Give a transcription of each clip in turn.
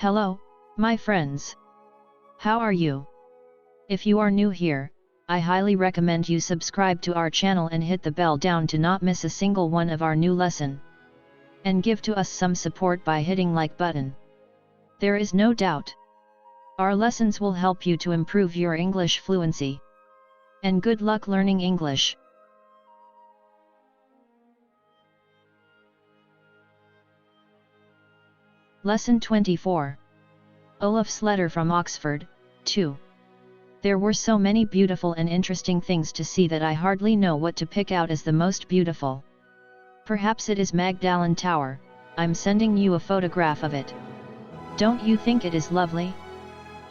Hello, my friends. How are you? If you are new here, I highly recommend you subscribe to our channel and hit the bell down to not miss a single one of our new lesson. And give to us some support by hitting like button. There is no doubt. Our lessons will help you to improve your English fluency. And good luck learning English. Lesson 24. Olaf's letter from Oxford, 2. There were so many beautiful and interesting things to see that I hardly know what to pick out as the most beautiful. Perhaps it is Magdalen Tower. I'm sending you a photograph of it. Don't you think it is lovely?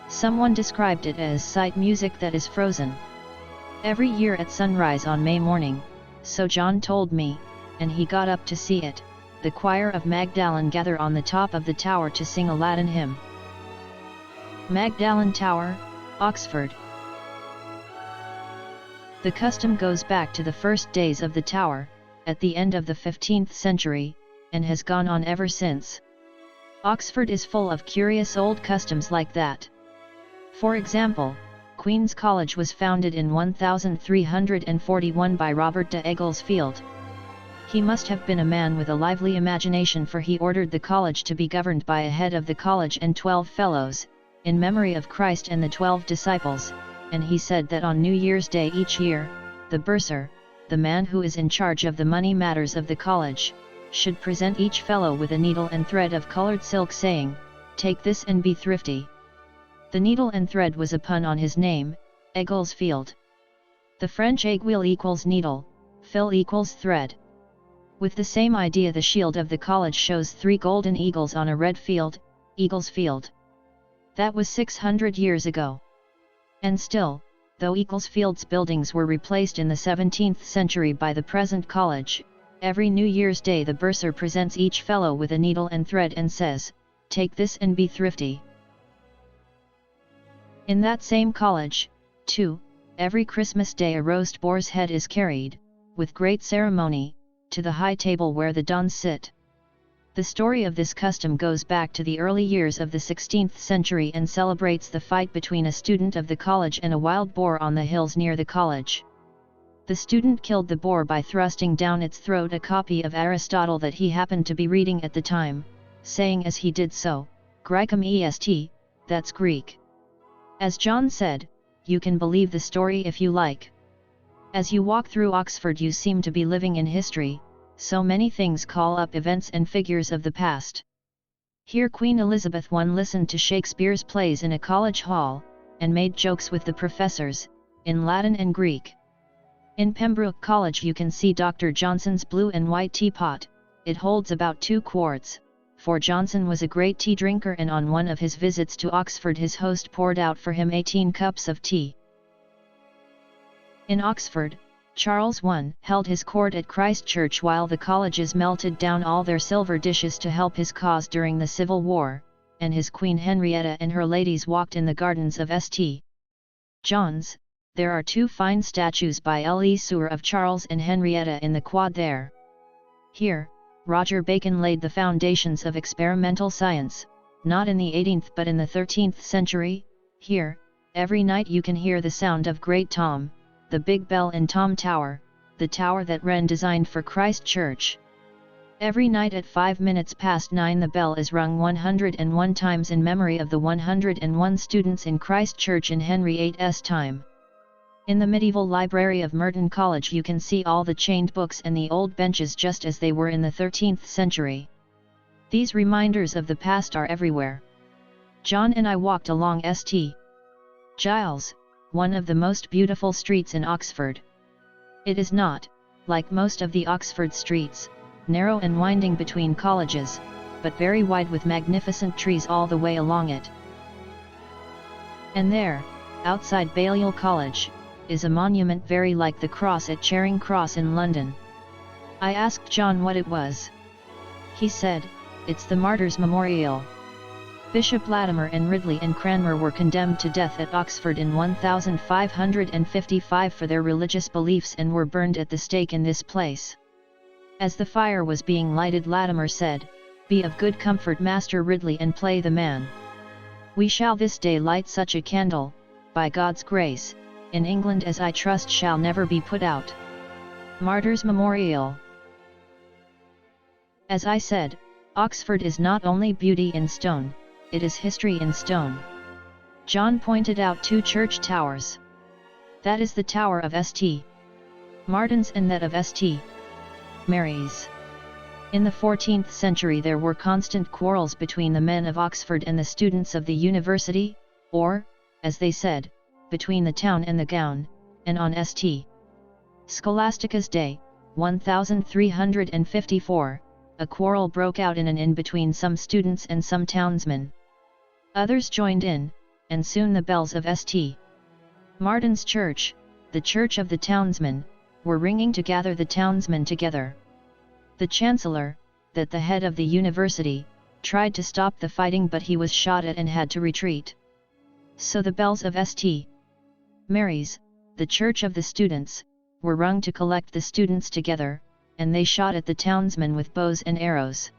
Someone described it as sight music that is frozen. Every year at sunrise on May morning, so John told me, and he got up to see it, the choir of Magdalen gather on the top of the tower to sing a Latin hymn. Magdalen Tower, Oxford. The custom goes back to the first days of the tower, at the end of the 15th century, and has gone on ever since. Oxford is full of curious old customs like that. For example, Queen's College was founded in 1341 by Robert de Eglesfield. He must have been a man with a lively imagination, for he ordered the college to be governed by a head of the college and 12 fellows, in memory of Christ and the 12 disciples, and he said that on New Year's Day each year, the bursar, the man who is in charge of the money matters of the college, should present each fellow with a needle and thread of colored silk, saying, "Take this and be thrifty." The needle and thread was a pun on his name, Eglesfield. The French aiguille equals needle, fil equals thread. With the same idea, the shield of the college shows 3 golden eagles on a red field, Eagles Field. That was 600 years ago. And still, though Eaglesfield's buildings were replaced in the 17th century by the present college, every New Year's Day the bursar presents each fellow with a needle and thread and says, "Take this and be thrifty." In that same college, too, every Christmas Day a roast boar's head is carried, with great ceremony, to the high table where the dons sit. The story of this custom goes back to the early years of the 16th century and celebrates the fight between a student of the college and a wild boar on the hills near the college. The student killed the boar by thrusting down its throat a copy of Aristotle that he happened to be reading at the time, saying as he did so, "Graecum est, that's Greek." As John said, you can believe the story if you like. As you walk through Oxford you seem to be living in history, so many things call up events and figures of the past. Here Queen Elizabeth I listened to Shakespeare's plays in a college hall, and made jokes with the professors, in Latin and Greek. In Pembroke College you can see Dr. Johnson's blue and white teapot. It holds about 2 quarts, for Johnson was a great tea drinker, and on one of his visits to Oxford his host poured out for him 18 cups of tea. In Oxford, Charles I held his court at Christ Church while the colleges melted down all their silver dishes to help his cause during the Civil War, and his Queen Henrietta and her ladies walked in the gardens of St. John's. There are 2 fine statues by Le Sueur of Charles and Henrietta in the quad there. Here, Roger Bacon laid the foundations of experimental science, not in the 18th but in the 13th century. Here, every night you can hear the sound of Great Tom, the big bell in Tom Tower, the tower that Wren designed for Christ Church. Every night at 9:05 the bell is rung 101 times in memory of the 101 students in Christ Church in Henry VIII's time. In the medieval library of Merton College you can see all the chained books and the old benches just as they were in the 13th century. These reminders of the past are everywhere. John and I walked along St. Giles, one of the most beautiful streets in Oxford. It is not, like most of the Oxford streets, narrow and winding between colleges, but very wide with magnificent trees all the way along it. And there, outside Balliol College, is a monument very like the cross at Charing Cross in London. I asked John what it was. He said, "It's the Martyrs' Memorial." Bishop Latimer and Ridley and Cranmer were condemned to death at Oxford in 1555 for their religious beliefs and were burned at the stake in this place. As the fire was being lighted, Latimer said, Be of good comfort, Master Ridley, and play the man. We shall this day light such a candle, by God's grace, in England as I trust shall never be put out. Martyrs' Memorial. As I said, Oxford is not only beauty in stone, it is history in stone. John pointed out 2 church towers. That is the Tower of St. Martin's and that of St. Mary's. In the 14th century there were constant quarrels between the men of Oxford and the students of the university, or, as they said, between the town and the gown, and on St. Scholastica's day, 1354, a quarrel broke out in an inn between some students and some townsmen. Others joined in, and soon the bells of St. Martin's Church, the church of the townsmen, were ringing to gather the townsmen together. The Chancellor, that the head of the university, tried to stop the fighting, but he was shot at and had to retreat. So the bells of St. Mary's, the church of the students, were rung to collect the students together, and they shot at the townsmen with bows and arrows.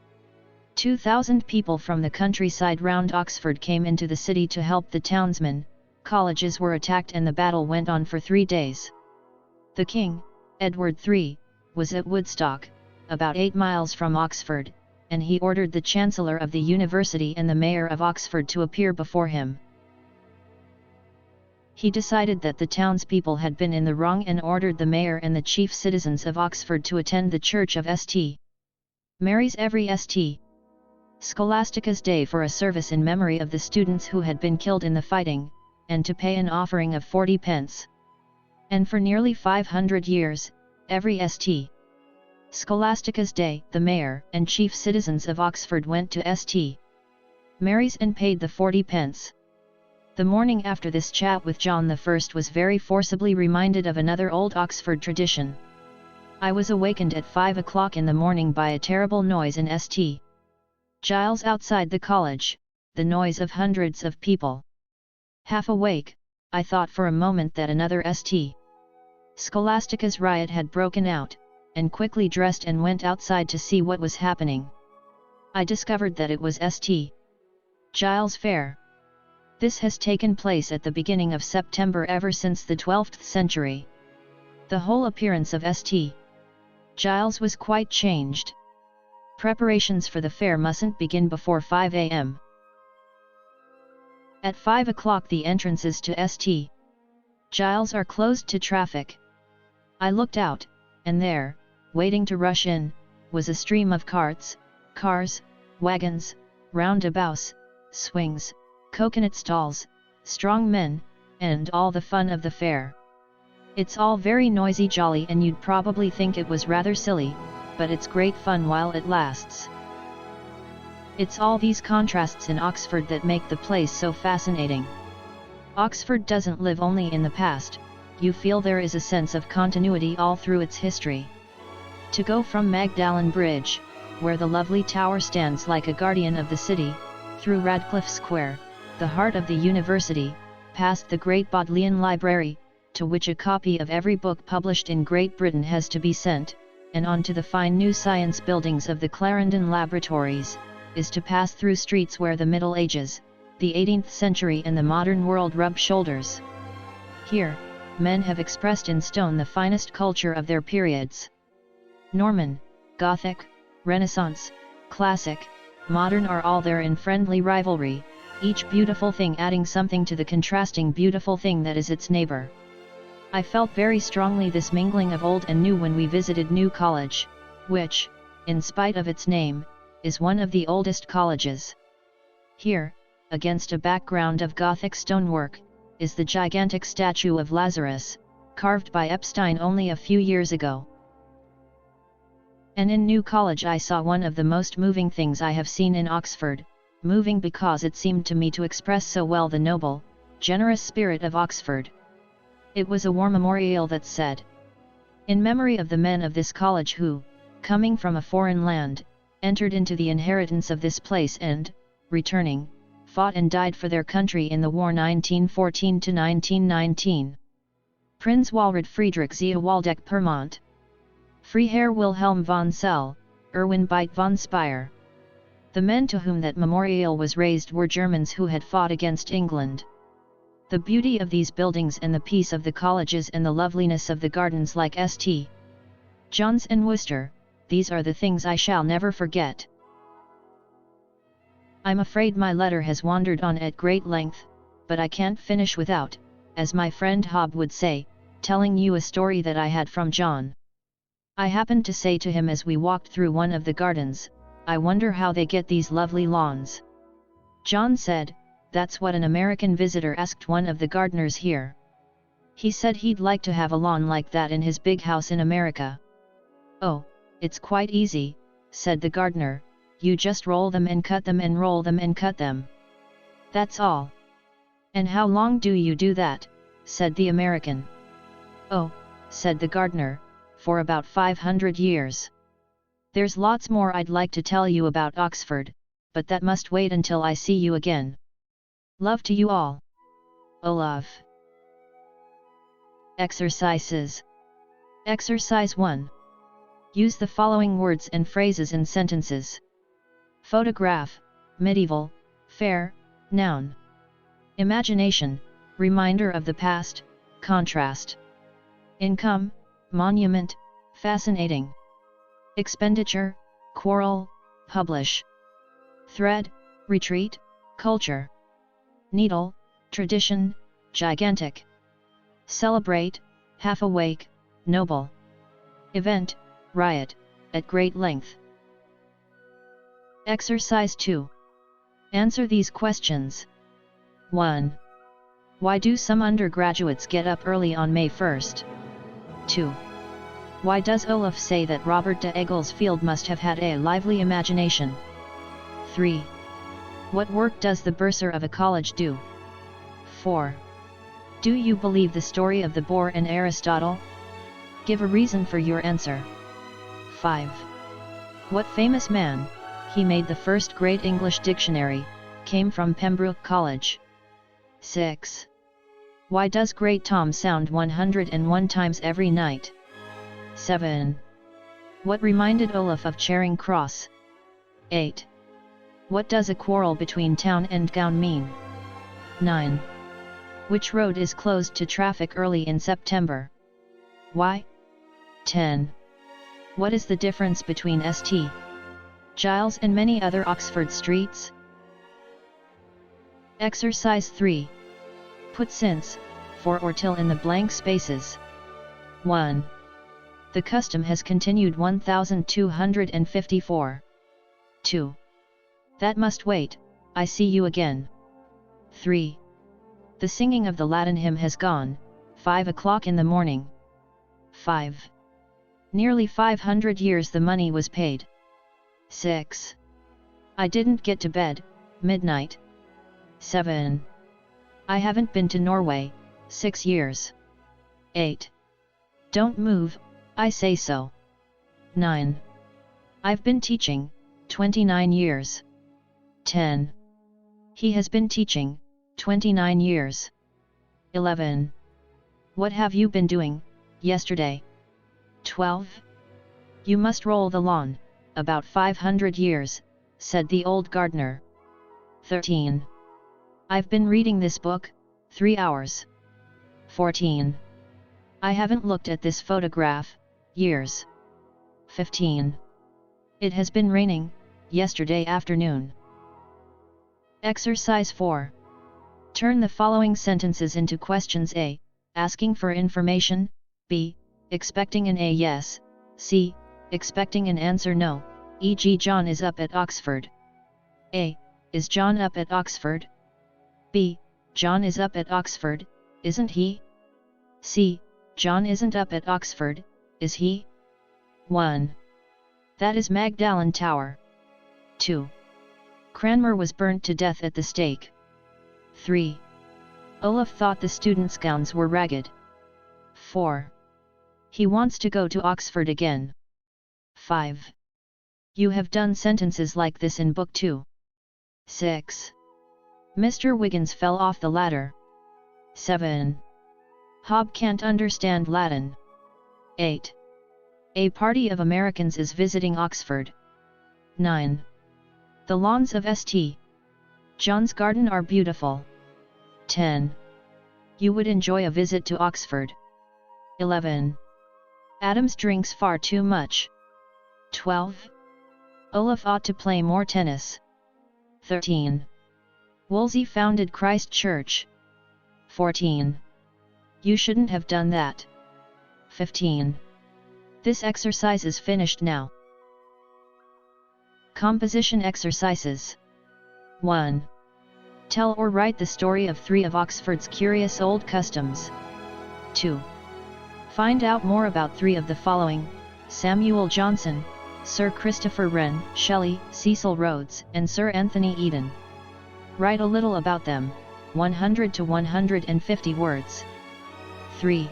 2,000 people from the countryside round Oxford came into the city to help the townsmen. Colleges were attacked and the battle went on for 3 days. The King, Edward III, was at Woodstock, about 8 miles from Oxford, and he ordered the Chancellor of the University and the Mayor of Oxford to appear before him. He decided that the townspeople had been in the wrong and ordered the Mayor and the chief citizens of Oxford to attend the church of St. Mary's every St. Scholastica's day for a service in memory of the students who had been killed in the fighting, and to pay an offering of 40 pence. And for nearly 500 years, every St. Scholastica's day, the mayor and chief citizens of Oxford went to St. Mary's and paid the 40 pence. The morning after this chat with John I was very forcibly reminded of another old Oxford tradition. I was awakened at 5 o'clock in the morning by a terrible noise in St. Giles outside the college, the noise of hundreds of people. Half awake, I thought for a moment that another St. Scholastica's riot had broken out, and quickly dressed and went outside to see what was happening. I discovered that it was St. Giles' Fair. This has taken place at the beginning of September ever since the 12th century. The whole appearance of St. Giles was quite changed. Preparations for the fair mustn't begin before 5 a.m. At 5 o'clock the entrances to St. Giles are closed to traffic. I looked out, and there, waiting to rush in, was a stream of carts, cars, wagons, roundabouts, swings, coconut stalls, strong men, and all the fun of the fair. It's all very noisy, jolly, and you'd probably think it was rather silly, but it's great fun while it lasts. It's all these contrasts in Oxford that make the place so fascinating. Oxford doesn't live only in the past, you feel there is a sense of continuity all through its history. To go from Magdalen Bridge, where the lovely tower stands like a guardian of the city, through Radcliffe Square, the heart of the university, past the great Bodleian Library, to which a copy of every book published in Great Britain has to be sent, and on to the fine new science buildings of the Clarendon Laboratories, is to pass through streets where the Middle Ages, the 18th century and the modern world rub shoulders. Here, men have expressed in stone the finest culture of their periods. Norman, Gothic, Renaissance, Classic, Modern are all there in friendly rivalry, each beautiful thing adding something to the contrasting beautiful thing that is its neighbor. I felt very strongly this mingling of old and new when we visited New College, which, in spite of its name, is one of the oldest colleges. Here, against a background of Gothic stonework, is the gigantic statue of Lazarus, carved by Epstein only a few years ago. And in New College I saw one of the most moving things I have seen in Oxford, moving because it seemed to me to express so well the noble, generous spirit of Oxford. It was a war memorial that said, "In memory of the men of this college who, coming from a foreign land, entered into the inheritance of this place and, returning, fought and died for their country in the war 1914 to 1919. Prinz Walrad Friedrich Zia Waldeck Permont. Freiherr Wilhelm von Sell, Erwin Beit von Speyer. The men to whom that memorial was raised were Germans who had fought against England. The beauty of these buildings and the peace of the colleges and the loveliness of the gardens like St. John's and Worcester, these are the things I shall never forget. I'm afraid my letter has wandered on at great length, but I can't finish without, as my friend Hob would say, telling you a story that I had from John. I happened to say to him as we walked through one of the gardens, I wonder how they get these lovely lawns. John said, that's what an American visitor asked one of the gardeners here. He said he'd like to have a lawn like that in his big house in America. Oh, it's quite easy, said the gardener, you just roll them and cut them and roll them and cut them. That's all. And how long do you do that? Said the American. Oh, said the gardener, for about 500 years. There's lots more I'd like to tell you about Oxford, but that must wait until I see you again. Love to you all. Olaf. Exercises. Exercise 1. Use the following words and phrases in sentences. Photograph, medieval, fair, noun. Imagination, reminder of the past, contrast. Income, monument, fascinating. Expenditure, quarrel, publish. Thread, retreat, culture. Needle, tradition, gigantic. Celebrate, half awake, noble. Event, riot, at great length. Exercise 2. Answer these questions. 1. Why do some undergraduates get up early on May 1st? 2. Why does Olaf say that Robert de Egglesfield must have had a lively imagination? 3. What work does the bursar of a college do? 4. Do you believe the story of the boar and Aristotle? Give a reason for your answer. 5. What famous man, he made the first great English dictionary, came from Pembroke College? 6. Why does Great Tom sound 101 times every night? 7. What reminded Olaf of Charing Cross? 8. What does a quarrel between town and gown mean? 9. Which road is closed to traffic early in September? Why? 10. What is the difference between St. Giles and many other Oxford streets? Exercise 3. Put since, for or till in the blank spaces. 1. The custom has continued 1254. 2. That must wait, I see you again. 3. The singing of the Latin hymn has gone, 5 o'clock in the morning. 5. Nearly 500 years the money was paid. 6. I didn't get to bed, midnight. 7. I haven't been to Norway, 6 years. 8. Don't move, I say so. 9. I've been teaching, 29 years. 10. He has been teaching, 29 years. 11. What have you been doing, yesterday? 12. You must roll the lawn, about 500 years, said the old gardener. 13. I've been reading this book, 3 hours. 14. I haven't looked at this photograph, years. 15. It has been raining, yesterday afternoon. Exercise 4. Turn the following sentences into questions: A. Asking for information, B. Expecting an A yes, C. Expecting an answer no, e.g. John is up at Oxford. A. Is John up at Oxford? B. John is up at Oxford, isn't he? C. John isn't up at Oxford, is he? 1. That is Magdalen Tower. 2. Cranmer was burnt to death at the stake. 3. Olaf thought the students' gowns were ragged. 4. He wants to go to Oxford again. 5. You have done sentences like this in Book 2. 6. Mr. Wiggins fell off the ladder. 7. Hob can't understand Latin. 8. A party of Americans is visiting Oxford. 9. The lawns of St. John's Garden are beautiful. 10. You would enjoy a visit to Oxford. 11. Adams drinks far too much. 12. Olaf ought to play more tennis. 13. Wolsey founded Christ Church. 14. You shouldn't have done that. 15. This exercise is finished now. Composition exercises. 1. Tell or write the story of 3 of Oxford's curious old customs. 2. Find out more about 3 of the following: Samuel Johnson, Sir Christopher Wren, Shelley, Cecil Rhodes, and Sir Anthony Eden. Write a little about them, 100 to 150 words. 3.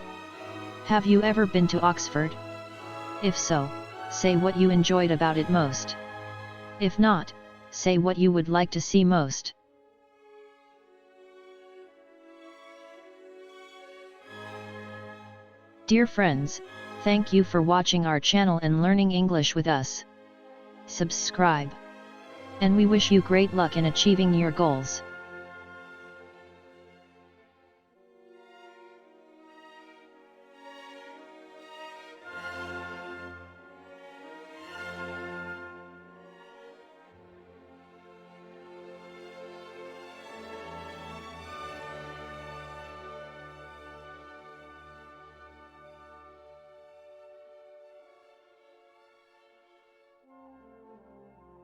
Have you ever been to Oxford? If so, say what you enjoyed about it most. If not, say what you would like to see most. Dear friends, thank you for watching our channel and learning English with us. Subscribe. And we wish you great luck in achieving your goals.